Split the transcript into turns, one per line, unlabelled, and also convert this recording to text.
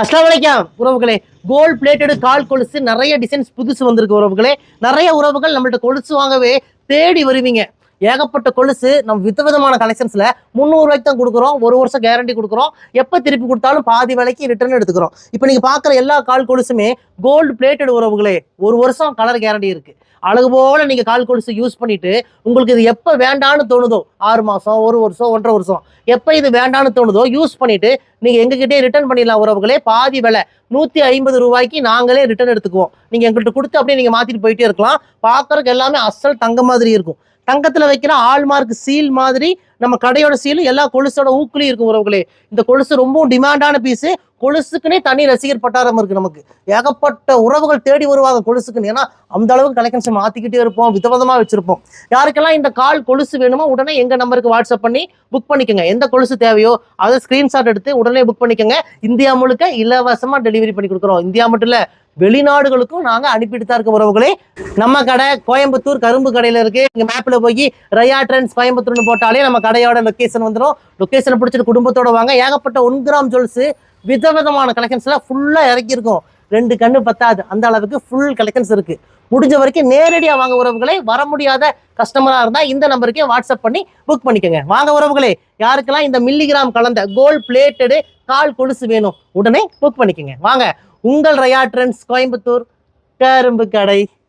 அஸ்ஸலாமு அலைக்கும் உறவுகளே. கோல்ட் பிளேட்டடு கால் கொலுசு நிறைய டிசைன்ஸ் புதுசு வந்திருக்கு உறவுகளே. நிறைய உறவுகள் நம்மள்ட்ட கொலுசு வாங்கவே தேடி வருவீங்க. ஏகப்பட்ட கொலுசு நம்ம விதவிதமான கலெக்ஷன்ஸ்ல 300 ரூபாய்க்கு தான் கொடுக்குறோம். 1 வருஷம் கேரண்டி கொடுக்குறோம். எப்போ திருப்பி கொடுத்தாலும் பாதி விலைக்கு ரிட்டர்ன் எடுத்துக்கிறோம். இப்போ நீங்க பார்க்குற எல்லா கால் கொலுசுமே கோல்டு பிளேட்டடு உறவுகளே. 1 வருஷம் கலர் கேரண்டி இருக்கு. அழகு போல நீங்க கால் கொலுசு யூஸ் பண்ணிட்டு உங்களுக்கு இது எப்போ வேண்டான்னு தோணுதோ 6 மாசம் 1 வருஷம் 1.5 வருஷம் எப்போ இது வேண்டான்னு தோணுதோ யூஸ் பண்ணிட்டு நீங்க எங்ககிட்டே ரிட்டர்ன் பண்ணிடலாம் உறவுகளே. பாதி விலை 150 ரூபாய்க்கு நாங்களே ரிட்டர்ன் எடுத்துக்குவோம். நீங்க எங்கள்கிட்ட கொடுத்து அப்படியே நீங்க மாத்திட்டு போயிட்டே இருக்கலாம். பார்க்கறதுக்கு எல்லாமே அசல் தங்க மாதிரி இருக்கும். தங்கத்துல வைக்கிற ஆல்மார்க் சீல் மாதிரி நம்ம கடையோட சீலும் எல்லா கொலுசோட ஊக்குலையும் இருக்கும் உறவுகளே. இந்த கொலுசு ரொம்பவும் டிமாண்டான பீஸு. கொலுசுக்குன்னே தனி ரசிகர் பட்டாரம் இருக்கு. நமக்கு ஏகப்பட்ட உறவுகள் தேடி வருவாங்க கொலுசுக்குன்னு. ஏன்னா அந்த அளவுக்கு கலெக்ஷன்ஸ் மாத்திக்கிட்டே இருப்போம், விதவிதமா வச்சிருப்போம். யாருக்கெல்லாம் இந்த கால் கொலுசு வேணுமோ உடனே எங்க நம்பருக்கு வாட்ஸ்அப் பண்ணி புக் பண்ணிக்கோங்க. எந்த கொலுசு தேவையோ அதை ஸ்கிரீன்ஷாட் எடுத்து உடனே புக் பண்ணிக்கோங்க. இந்தியா முழுக்க இலவசமா டெலிவரி பண்ணி கொடுக்குறோம். இந்தியா மட்டும் இல்ல, வெளிநாடுகளுக்கும் நாங்க அனுப்பிட்டு தான் இருக்க உறவுகளே. நம்ம கடை கோயம்புத்தூர் கரும்பு கடையில இருக்கு. நீங்க மேப்ல போய் ரயா ட்ரெண்ட்ஸ் கோயம்புத்தூர்னு போட்டாலே நம்ம கடையோட லொகேஷன் வந்துடும். லொகேஷனை பிடிச்சிட்டு குடும்பத்தோட வாங்க. ஏகப்பட்ட 1 கிராம் ஜுவல்ஸ் விதவிதமான கலெக்ஷன்ஸ்ல ஃபுல்லா இறக்கியிருக்கோம். 2 கண்ணு பத்தாது அந்த அளவுக்கு ஃபுல் கலெக்ஷன்ஸ் இருக்கு. முடிஞ்ச வரைக்கும் நேரடியாக வாங்க உறவுகளே. வர முடியாத கஸ்டமரா இருந்தா இந்த நம்பருக்கே வாட்ஸ்அப் பண்ணி புக் பண்ணிக்கோங்க. வாங்க உறவுகளே. யாருக்கெல்லாம் இந்த மில்லிகிராம் கலந்த கோல்ட் பிளேட்டடு கால் கொலுசு வேணும் உடனே புக் பண்ணிக்கோங்க. வாங்க, உங்கள் ரயா ட்ரெண்ட்ஸ் கோயம்புத்தூர் கரும்பு கடை.